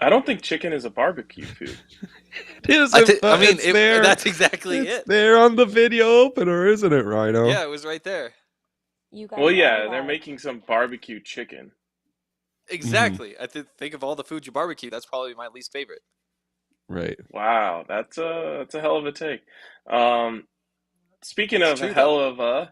I don't think chicken is a barbecue food. It is. It's there. That's exactly It's it. there on the video opener, isn't it, Rhino? Yeah, it was right there. You guys Well, are yeah, they're allowed. making some barbecue chicken. Exactly. I think of all the foods you barbecue, that's probably my least favorite. Right. Wow, that's a hell of a take. Um, Speaking It's of true though.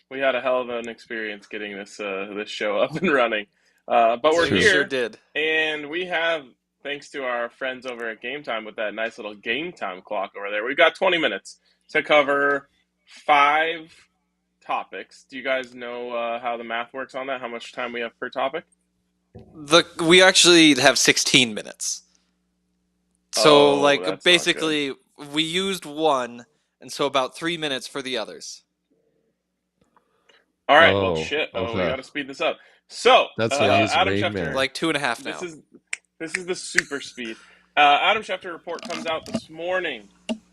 we had a hell of an experience getting this show up and running. But It's we're true. We sure here, did. and we have, thanks to our friends over at Game Time with that nice little game time clock over there, we've got 20 minutes to cover 5 topics. Do you guys know how the math works on that? How much time we have per topic? We actually have 16 minutes. So, Oh, that's not basically, we used one, and so about 3 minutes for the others. All right, well, Oh, shit. Oh, we okay. got to speed this up. So, That's why he's Adam Rain Schefter, Man. Like 2.5 now. this is the super speed. Adam Schefter report comes out this morning,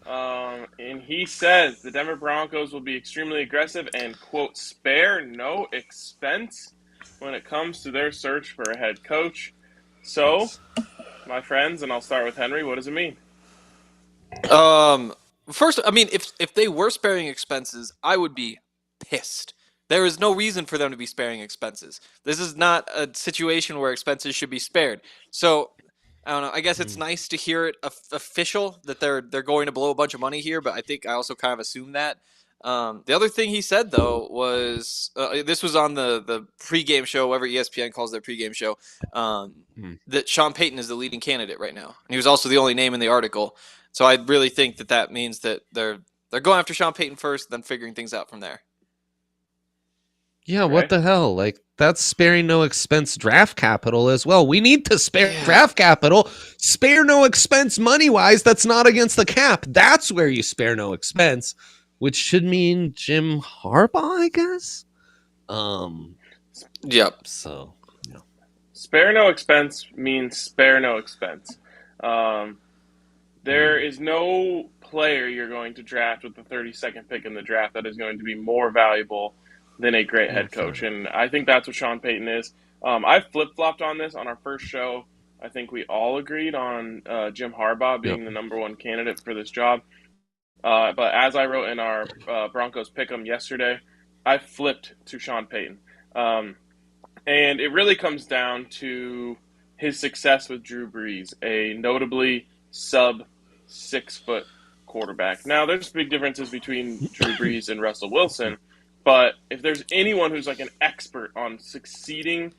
and he says the Denver Broncos will be extremely aggressive and, quote, spare no expense when it comes to their search for a head coach. So, Yes. my friends, and I'll start with Henry, what does it mean? First, I mean, if they were sparing expenses, I would be pissed. There is no reason for them to be sparing expenses. This is not a situation where expenses should be spared. So, I don't know. I guess it's nice to hear it official that they're going to blow a bunch of money here, but I think I also kind of assumed that. The other thing he said though was this was on the pregame show, whatever ESPN calls their pregame show, that Sean Payton is the leading candidate right now, and he was also the only name in the article. So I really think that means that they're going after Sean Payton first, then figuring things out from there. Yeah, Right? what the hell? Like, that's sparing no expense draft capital as well. We need to spare draft capital. Spare no expense money-wise. That's not against the cap. That's where you spare no expense, which should mean Jim Harbaugh, I guess. Yep. So, yeah. Spare no expense means spare no expense. There is no player you're going to draft with the 32nd pick in the draft that is going to be more valuable than a great head coach. And I think that's what Sean Payton is. I flip-flopped on this on our first show. I think we all agreed on Jim Harbaugh being the number one candidate for this job. But as I wrote in our Broncos Pick'em yesterday, I flipped to Sean Payton. And it really comes down to his success with Drew Brees, a notably sub-6-foot quarterback. Now, there's big differences between Drew Brees and Russell Wilson, but if there's anyone who's like an expert on succeeding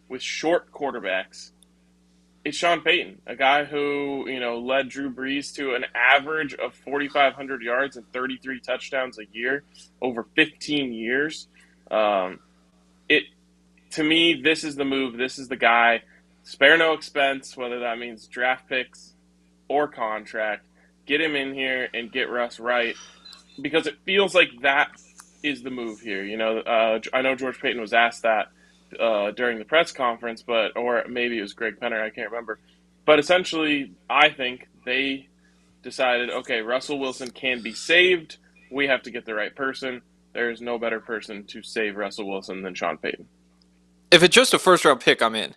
with short quarterbacks, it's Sean Payton, a guy who, led Drew Brees to an average of 4,500 yards and 33 touchdowns a year over 15 years. To me, this is the move. This is the guy. Spare no expense, whether that means draft picks or contract. Get him in here and get Russ right, because it feels like that is the move here. I know George Payton was asked that during the press conference, or maybe it was Greg Penner, I can't remember. But essentially, I think they decided, okay, Russell Wilson can be saved. We have to get the right person. There is no better person to save Russell Wilson than Sean Payton. If it's just a first-round pick, I'm in.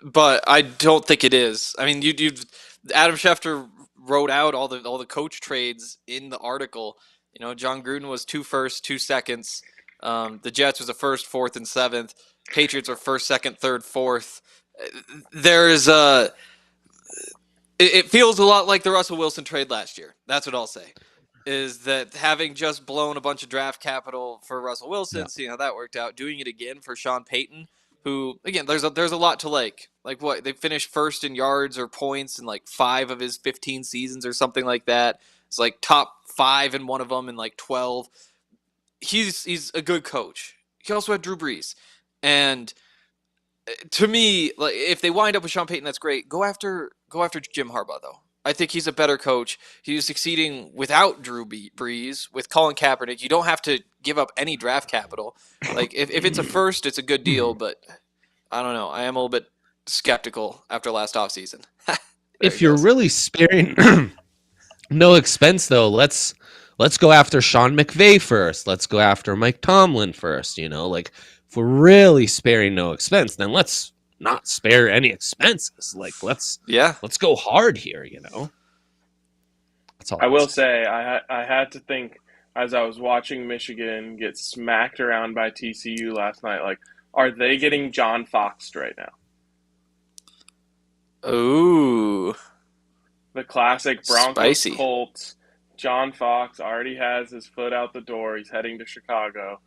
But I don't think it is. I mean, Adam Schefter wrote out all the coach trades in the article. John Gruden was 2 firsts, 2 seconds. The Jets was a first, fourth, and seventh. Patriots are first, second, third, fourth. It feels a lot like the Russell Wilson trade last year. That's what I'll say. Is that having just blown a bunch of draft capital for Russell Wilson, seeing how that worked out, doing it again for Sean Payton, who, again, there's a lot to like. Like what? They finished first in yards or points in like 5 of his 15 seasons or something like that. It's like top 5 in one of them in like 12. He's a good coach. He also had Drew Brees. And to me, like, if they wind up with Sean Payton, that's great. Go after Jim Harbaugh, though. I think he's a better coach. He was succeeding without Drew Brees, with Colin Kaepernick. You don't have to give up any draft capital. Like, if it's a first, it's a good deal, but I don't know. I am a little bit skeptical after last offseason. If you're really sparing no expense, though, let's go after Sean McVay first. Let's go after Mike Tomlin first. Like, if we're really sparing no expense, then let's not spare any expenses. Like let's go hard here, you know. That's all I will say I had to think as I was watching Michigan get smacked around by TCU last night, like, are they getting John Foxed right now? Ooh. The classic Broncos Spicy. Colts. John Fox already has his foot out the door. He's heading to Chicago.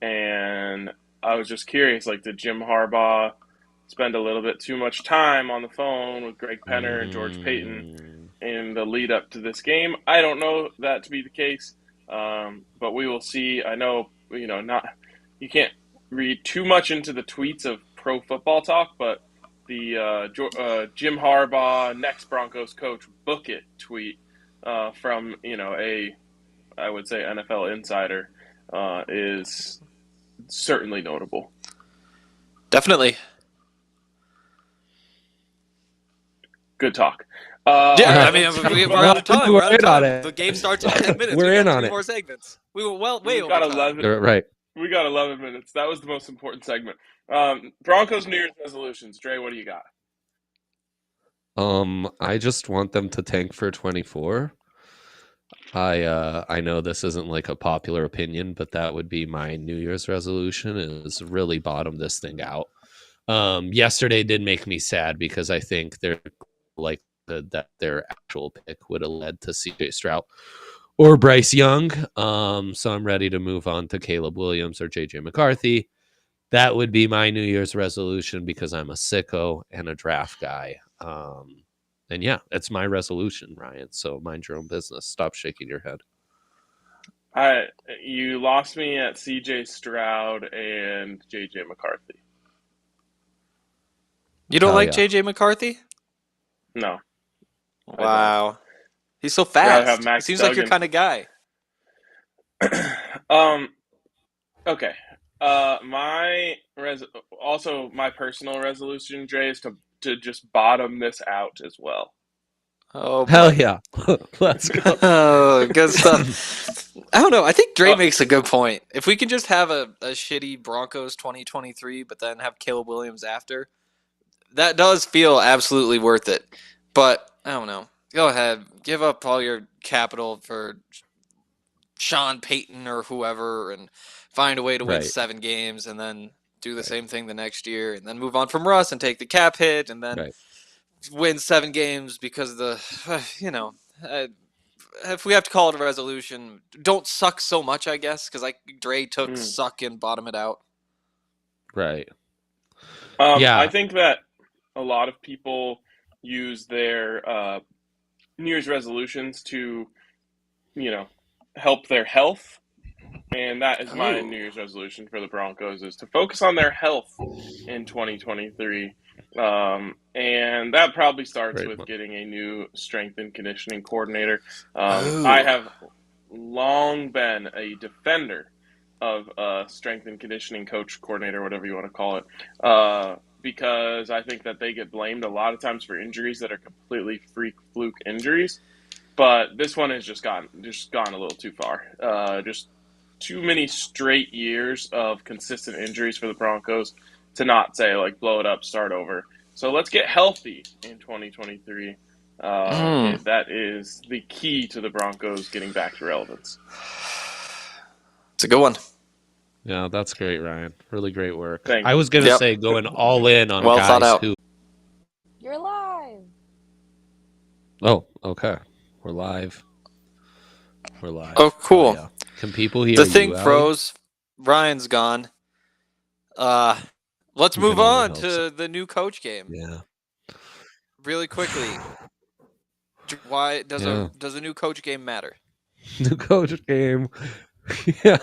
And I was just curious, like, did Jim Harbaugh spend a little bit too much time on the phone with Greg Penner and George Payton in the lead up to this game? I don't know that to be the case, but we will see. I know, you can't read too much into the tweets of Pro Football Talk, but the Jim Harbaugh next Broncos coach book it tweet from I would say NFL insider is certainly notable. Definitely. Good talk. I mean, we're out of time. We're out of time. The game starts in 10 minutes. We're we in got on 3 it. more segments. We were way over got time. 11. Right. We got 11 minutes. That was the most important segment. Broncos New Year's resolutions. Dre, what do you got? I just want them to tank for 24. I know this isn't like a popular opinion, but that would be my New Year's resolution, is really bottom this thing out. Yesterday did make me sad because I think they're like that their actual pick would have led to CJ Stroud or Bryce Young. So I'm ready to move on to Caleb Williams or JJ McCarthy. That would be my New Year's resolution because I'm a sicko and a draft guy. And yeah, it's my resolution, Ryan. So mind your own business. Stop shaking your head. You lost me at CJ Stroud and JJ McCarthy. You don't like JJ McCarthy? No. Wow. He's so fast. He seems like your kind of guy. Okay. My personal resolution, Dre, is to just bottom this out as well. Oh, hell yeah. Let's go. Oh, good stuff. I don't know. I think Dre makes a good point. If we can just have a shitty Broncos 2023, but then have Caleb Williams after, that does feel absolutely worth it. But I don't know. Go ahead. Give up all your capital for Sean Payton or whoever and find a way to win 7 games and then do the same thing the next year and then move on from Russ and take the cap hit and then win 7 games because if we have to call it a resolution, don't suck so much, I guess, because Dre took suck and bottom it out. Right. I think that a lot of people use their New Year's resolutions to, help their health. And that is my New Year's resolution for the Broncos, is to focus on their health in 2023. And that probably starts with getting a new strength and conditioning coordinator. I have long been a defender of strength and conditioning coach, coordinator, whatever you want to call it, because I think that they get blamed a lot of times for injuries that are completely freak fluke injuries. But this one has just gone a little too far. Just too many straight years of consistent injuries for the Broncos to not say, like, blow it up, start over. So let's get healthy in 2023. That is the key to the Broncos getting back to relevance. It's a good one. Yeah, that's great, Ryan. Really great work. Thanks. I was going to say going all in on guys who... You're live. Oh, okay. We're live. Oh, cool. Yeah. Can people hear the thing you, froze. Ryan's gone. Let's move on to the new coach game. Yeah. Really quickly. Why does a new coach game matter? New coach game. Yeah.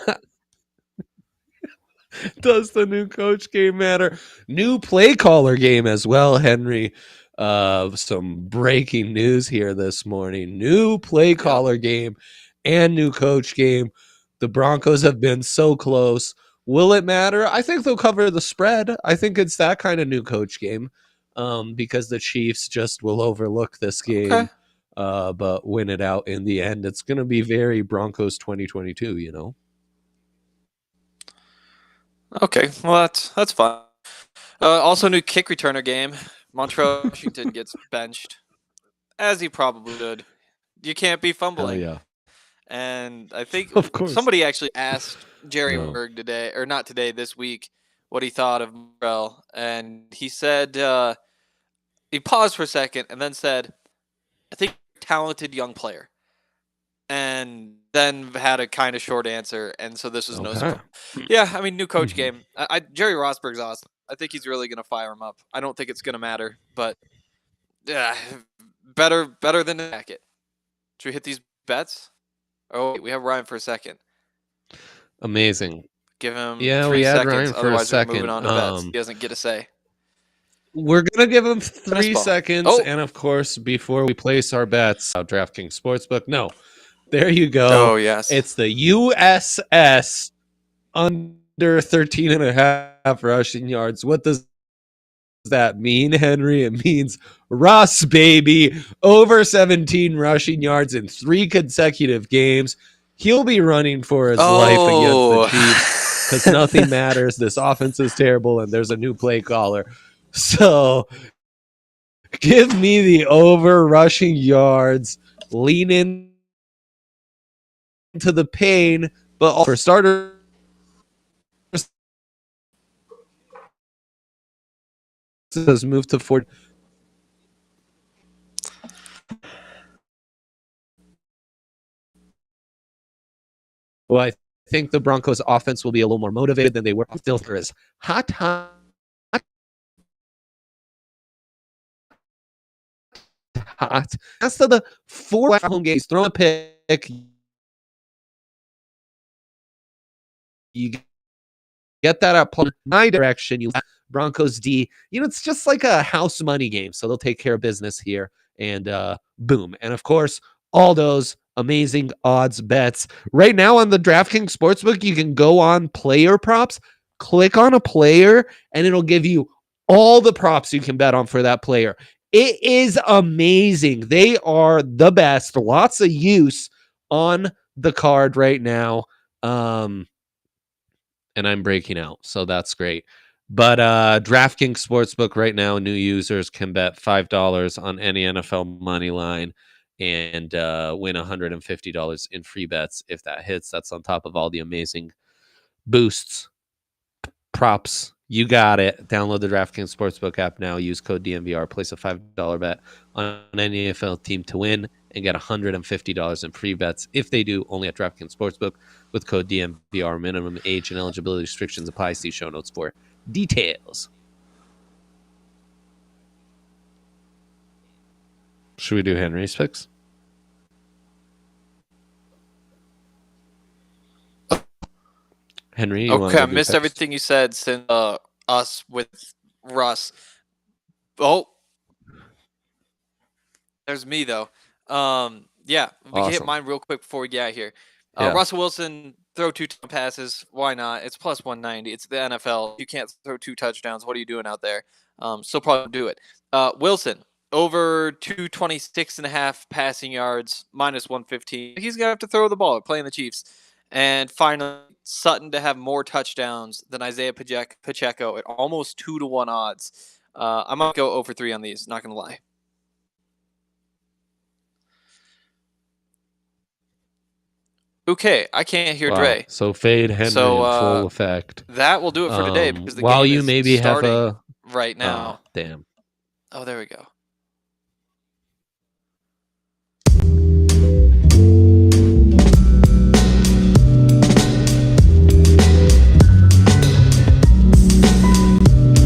Does the new coach game matter? New play caller game as well, Henry. Some breaking news here this morning. New play caller game and new coach game. The Broncos have been so close. Will it matter? I think they'll cover the spread. I think it's that kind of new coach game, because the Chiefs just will overlook this game, but win it out in the end. It's going to be very Broncos 2022, Okay, well, that's fine. Also, new kick returner game. Montreal Washington gets benched, as he probably should. You can't be fumbling. Hell yeah. And I think Of course. somebody actually asked Jerry No. Berg today, or not today, this week, what he thought of Montreal. And he said, he paused for a second and then said, I think talented young player. And then had a kind of short answer, and so this was no surprise. Yeah, I mean, new coach game. Jerry Rosberg's awesome. I think he's really going to fire him up. I don't think it's going to matter, but yeah, better than the jacket. Should we hit these bets? Oh, wait, we have Ryan for a second. Amazing. Give him 3 we had seconds. Ryan for Otherwise, a second. we're moving on to bets. He doesn't get a say. We're going to give him 3 Fastball. seconds. Oh. And of course, before we place our bets, DraftKings Sportsbook. No, there you go. Oh, yes. It's the USS under 13.5 rushing yards. What does that mean, Henry? It means Russ, baby, over 17 rushing yards in 3 consecutive games. He'll be running for his life against the Chiefs because nothing matters. This offense is terrible, and there's a new play caller. So give me the over rushing yards. Lean in to the pain, but for starters, move to 4. Well, I think the Broncos offense will be a little more motivated than they were. Still, there is hot. As to the 4 home games, throw a pick. You get that up my direction. You Broncos D. It's just like a house money game, so they'll take care of business here. And boom. And of course, all those amazing odds bets. Right now on the DraftKings Sportsbook, you can go on player props, click on a player, and it'll give you all the props you can bet on for that player. It is amazing. They are the best. Lots of use on the card right now. And I'm breaking out, so that's great. But DraftKings Sportsbook right now, new users can bet $5 on any NFL money line and win $150 in free bets if that hits. That's on top of all the amazing boosts, props. You got it. Download the DraftKings Sportsbook app now. Use code DNVR. Place a $5 bet on any NFL team to win and get $150 in free bets if they do, only at DraftKings Sportsbook with code DNVR. Minimum age and eligibility restrictions apply. See show notes for details. Should we do Henry's picks? Henry, okay, I missed everything you said since us with Russ. Oh, there's me though. Yeah, we can hit mine real quick before we get out here. Russell Wilson, throw 2 passes. Why not? It's plus 190. It's the NFL. You can't throw 2 touchdowns. What are you doing out there? Still probably do it. Wilson, over 226.5 passing yards, minus 115. He's going to have to throw the ball playing the Chiefs. And finally, Sutton to have more touchdowns than Isaiah Pacheco at almost 2-1 odds. I might go over 3 on these, not going to lie. Okay, I can't hear Dre. So fade Henry in full effect. That will do it for today because the while game you is maybe have starting right now. Damn. Oh, there we go.